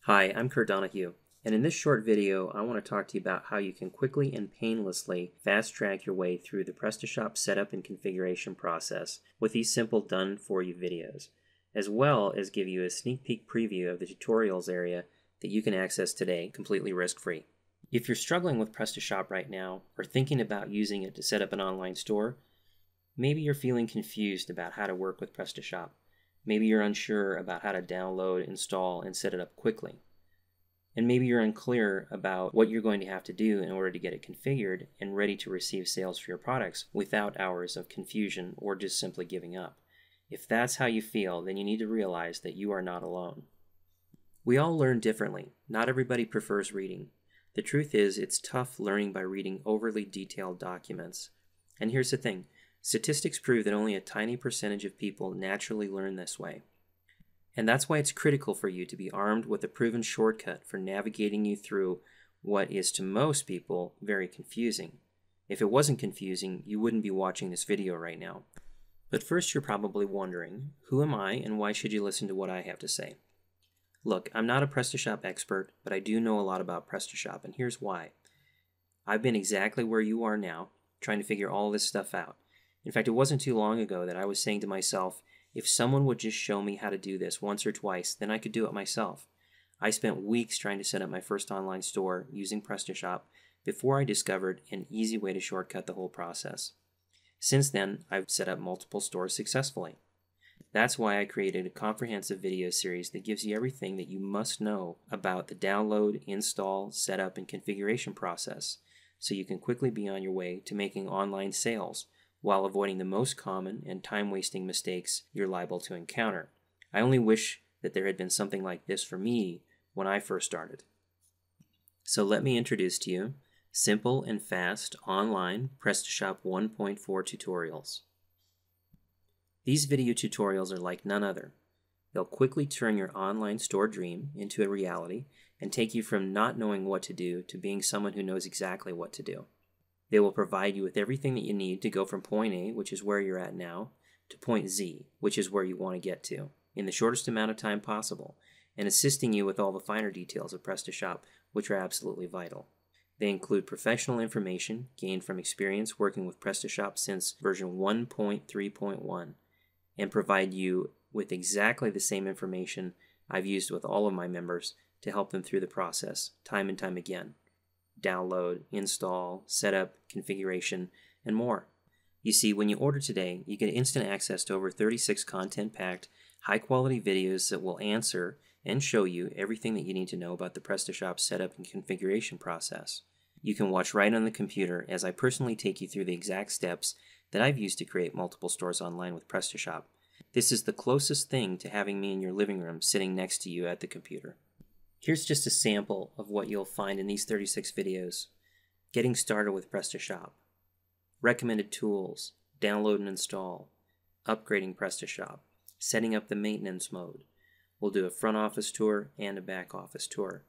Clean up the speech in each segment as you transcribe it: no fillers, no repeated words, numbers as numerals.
Hi, I'm Kurt Donahue, and in this short video I want to talk to you about how you can quickly and painlessly fast-track your way through the PrestaShop setup and configuration process with these simple done-for-you videos, as well as give you a sneak peek preview of the tutorials area that you can access today completely risk-free. If you're struggling with PrestaShop right now or thinking about using it to set up an online store, maybe you're feeling confused about how to work with PrestaShop. Maybe you're unsure about how to download, install, and set it up quickly. And maybe you're unclear about what you're going to have to do in order to get it configured and ready to receive sales for your products without hours of confusion or just simply giving up. If that's how you feel, then you need to realize that you are not alone. We all learn differently. Not everybody prefers reading. The truth is, it's tough learning by reading overly detailed documents. And here's the thing. Statistics prove that only a tiny percentage of people naturally learn this way. And that's why it's critical for you to be armed with a proven shortcut for navigating you through what is to most people very confusing. If it wasn't confusing, you wouldn't be watching this video right now. But first you're probably wondering, who am I and why should you listen to what I have to say? Look, I'm not a PrestaShop expert, but I do know a lot about PrestaShop, and here's why. I've been exactly where you are now, trying to figure all this stuff out. In fact, it wasn't too long ago that I was saying to myself, if someone would just show me how to do this once or twice, then I could do it myself. I spent weeks trying to set up my first online store using PrestaShop before I discovered an easy way to shortcut the whole process. Since then, I've set up multiple stores successfully. That's why I created a comprehensive video series that gives you everything that you must know about the download, install, setup, and configuration process, so you can quickly be on your way to making online sales while avoiding the most common and time-wasting mistakes you're liable to encounter. I only wish that there had been something like this for me when I first started. So let me introduce to you simple and fast online PrestaShop 1.4 tutorials. These video tutorials are like none other. They'll quickly turn your online store dream into a reality and take you from not knowing what to do to being someone who knows exactly what to do. They will provide you with everything that you need to go from point A, which is where you're at now, to point Z, which is where you want to get to, in the shortest amount of time possible, and assisting you with all the finer details of PrestaShop, which are absolutely vital. They include professional information gained from experience working with PrestaShop since version 1.3.1, and provide you with exactly the same information I've used with all of my members to help them through the process, time and time again. Download, install, setup, configuration, and more. You see, when you order today, you get instant access to over 36 content-packed, high-quality videos that will answer and show you everything that you need to know about the PrestaShop setup and configuration process. You can watch right on the computer as I personally take you through the exact steps that I've used to create multiple stores online with PrestaShop. This is the closest thing to having me in your living room sitting next to you at the computer. Here's just a sample of what you'll find in these 36 videos. Getting started with PrestaShop, recommended tools, download and install, upgrading PrestaShop, setting up the maintenance mode. We'll do a front office tour and a back office tour.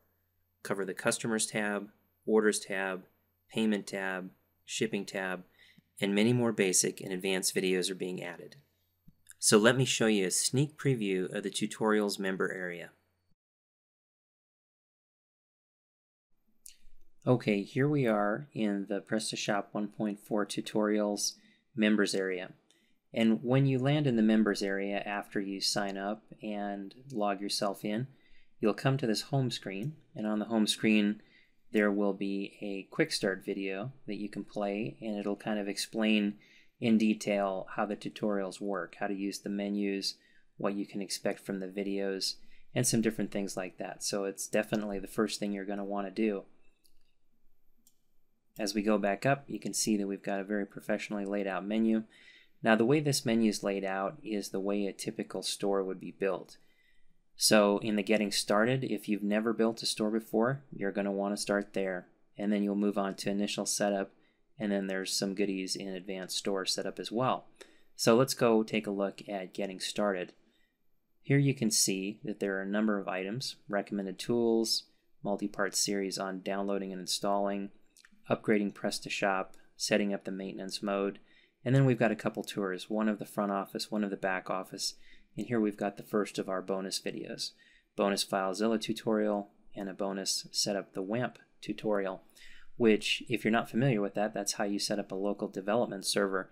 Cover the customers tab, orders tab, payment tab, shipping tab, and many more basic and advanced videos are being added. So let me show you a sneak preview of the tutorials member area. Okay, here we are in the PrestaShop 1.4 tutorials members area. And when you land in the members area after you sign up and log yourself in, you'll come to this home screen, and on the home screen there will be a quick start video that you can play, and it'll kind of explain in detail how the tutorials work, how to use the menus, what you can expect from the videos, and some different things like that. So it's definitely the first thing you're going to want to do. As we go back up, you can see that we've got a very professionally laid out menu. Now the way this menu is laid out is the way a typical store would be built. So in the getting started, if you've never built a store before, you're going to want to start there. And then you'll move on to initial setup, and then there's some goodies in advanced store setup as well. So let's go take a look at getting started. Here you can see that there are a number of items: recommended tools, multi-part series on downloading and installing, upgrading PrestaShop, setting up the maintenance mode, and then we've got a couple tours, one of the front office, one of the back office, and here we've got the first of our bonus videos. bonus FileZilla tutorial, and a bonus set up the WAMP tutorial, which, if you're not familiar with that, that's how you set up a local development server.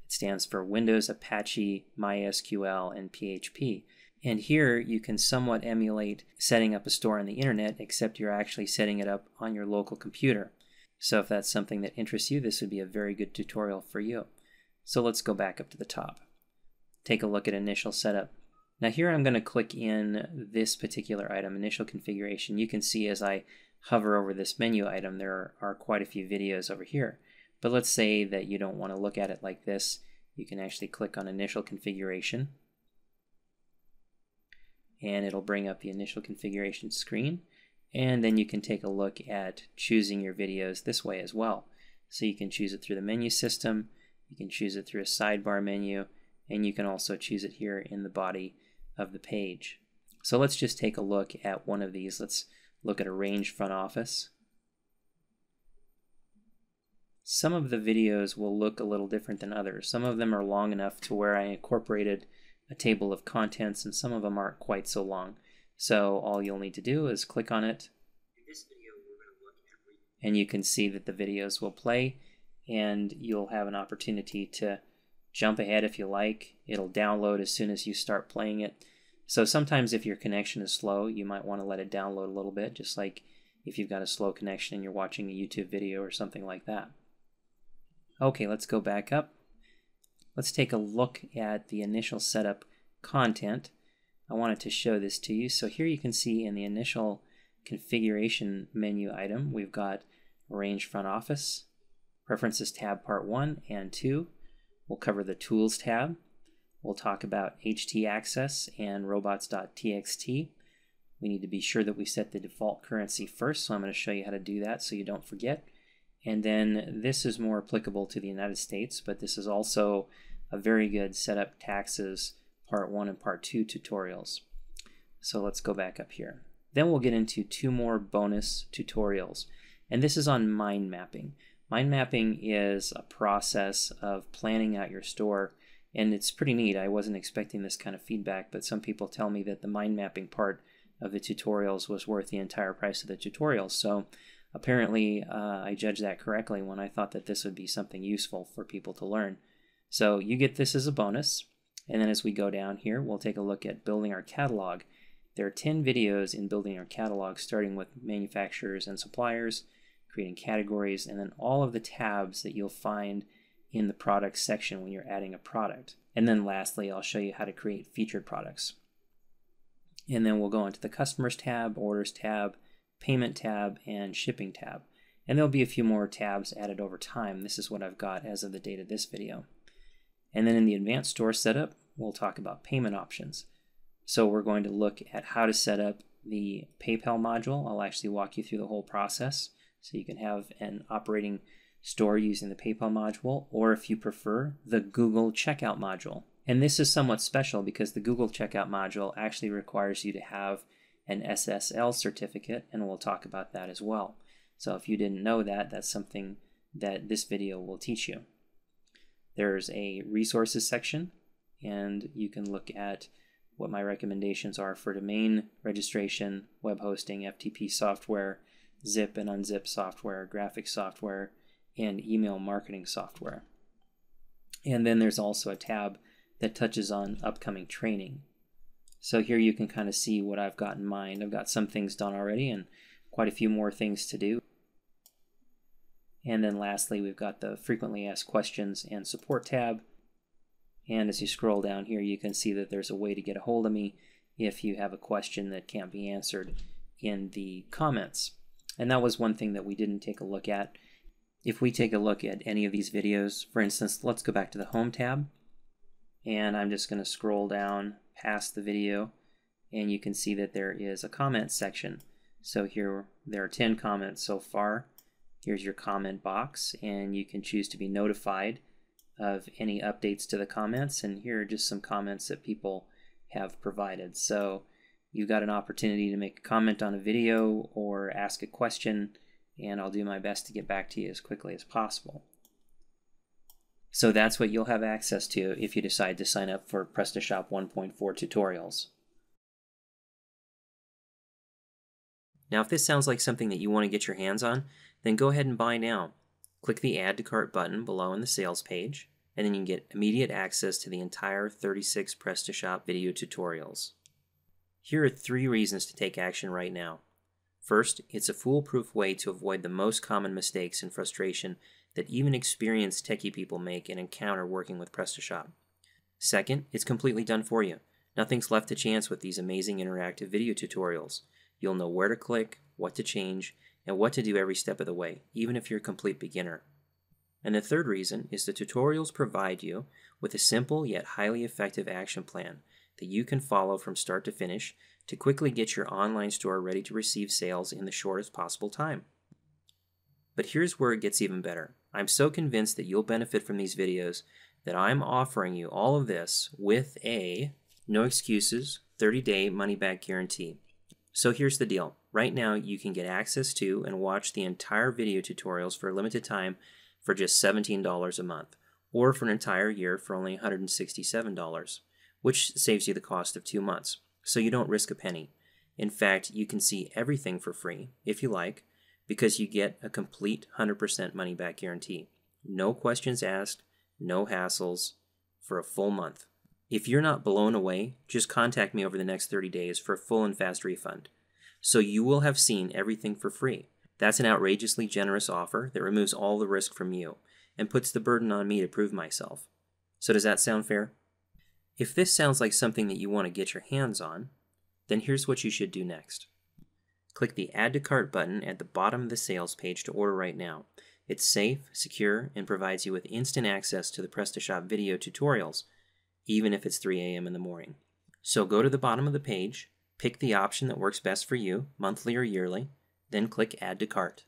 It stands for Windows, Apache, MySQL, and PHP. And here you can somewhat emulate setting up a store on the internet, except you're actually setting it up on your local computer. So if that's something that interests you, this would be a very good tutorial for you. So let's go back up to the top. Take a look at initial setup. Now here I'm going to click in this particular item, initial configuration. You can see as I hover over this menu item, there are quite a few videos over here. But let's say that you don't want to look at it like this. You can actually click on initial configuration, and it'll bring up the initial configuration screen. And then you can take a look at choosing your videos this way as well. So you can choose it through the menu system, you can choose it through a sidebar menu, and you can also choose it here in the body of the page. So let's just take a look at one of these. Let's look at Arrange Front Office. Some of the videos will look a little different than others. Some of them are long enough to where I incorporated a table of contents, and some of them aren't quite so long. So all you'll need to do is click on it, and you can see that the videos will play, and you'll have an opportunity to jump ahead if you like. It'll download as soon as you start playing it. So sometimes if your connection is slow, you might want to let it download a little bit, just like if you've got a slow connection and you're watching a YouTube video or something like that. Okay, let's go back up. Let's take a look at the initial setup content. I wanted to show this to you. So here you can see in the initial configuration menu item, we've got Arrange Front Office, Preferences tab Part 1 and 2. We'll cover the Tools tab. We'll talk about htaccess and robots.txt. We need to be sure that we set the default currency first, so I'm going to show you how to do that so you don't forget. And then this is more applicable to the United States, but this is also a very good setup taxes Part 1 and Part 2 tutorials. So let's go back up here. Then we'll get into two more bonus tutorials. And this is on mind mapping. Mind mapping is a process of planning out your store, and it's pretty neat. I wasn't expecting this kind of feedback, but some people tell me that the mind mapping part of the tutorials was worth the entire price of the tutorials. So apparently I judged that correctly when I thought that this would be something useful for people to learn. So you get this as a bonus. And then as we go down here, we'll take a look at building our catalog. There are 10 videos in building our catalog, starting with manufacturers and suppliers, creating categories, and then all of the tabs that you'll find in the products section when you're adding a product. And then lastly, I'll show you how to create featured products. And then we'll go into the customers tab, orders tab, payment tab, and shipping tab. And there'll be a few more tabs added over time. This is what I've got as of the date of this video. And then in the advanced store setup, we'll talk about payment options. So we're going to look at how to set up the PayPal module. I'll actually walk you through the whole process so you can have an operating store using the PayPal module, or if you prefer, the Google Checkout module. And this is somewhat special because the Google Checkout module actually requires you to have an SSL certificate, and we'll talk about that as well. So if you didn't know that, that's something that this video will teach you. There's a resources section, and you can look at what my recommendations are for domain registration, web hosting, FTP software, zip and unzip software, graphic software, and email marketing software. And then there's also a tab that touches on upcoming training. So here you can kind of see what I've got in mind. I've got some things done already and quite a few more things to do. And then lastly, we've got the frequently asked questions and support tab. And as you scroll down here, you can see that there's a way to get a hold of me if you have a question that can't be answered in the comments. And that was one thing that we didn't take a look at. If we take a look at any of these videos, for instance, let's go back to the Home tab. And I'm just going to scroll down past the video, and you can see that there is a comment section. So here there are 10 comments so far. Here's your comment box, and you can choose to be notified of any updates to the comments, and here are just some comments that people have provided. So you got an opportunity to make a comment on a video or ask a question, and I'll do my best to get back to you as quickly as possible. So that's what you'll have access to if you decide to sign up for PrestaShop 1.4 tutorials. Now, if this sounds like something that you want to get your hands on, then go ahead and buy now. Click the Add to Cart button below in the sales page, and then you can get immediate access to the entire 36 PrestaShop video tutorials. Here are 3 reasons to take action right now. First, it's a foolproof way to avoid the most common mistakes and frustration that even experienced techie people make and encounter working with PrestaShop. Second, it's completely done for you. Nothing's left to chance with these amazing interactive video tutorials. You'll know where to click, what to change, and what to do every step of the way, even if you're a complete beginner. And the third reason is the tutorials provide you with a simple yet highly effective action plan that you can follow from start to finish to quickly get your online store ready to receive sales in the shortest possible time. But here's where it gets even better. I'm so convinced that you'll benefit from these videos that I'm offering you all of this with a no excuses 30-day money-back guarantee. So here's the deal. Right now you can get access to and watch the entire video tutorials for a limited time for just $17 a month, or for an entire year for only $167, which saves you the cost of 2 months. So you don't risk a penny. In fact, you can see everything for free, if you like, because you get a complete 100% money-back guarantee. No questions asked, no hassles, for a full month. If you're not blown away, just contact me over the next 30 days for a full and fast refund. So you will have seen everything for free. That's an outrageously generous offer that removes all the risk from you and puts the burden on me to prove myself. So does that sound fair? If this sounds like something that you want to get your hands on, then here's what you should do next. Click the Add to Cart button at the bottom of the sales page to order right now. It's safe, secure, and provides you with instant access to the PrestaShop video tutorials, even if it's 3 a.m. in the morning. So go to the bottom of the page, pick the option that works best for you, monthly or yearly, then click Add to Cart.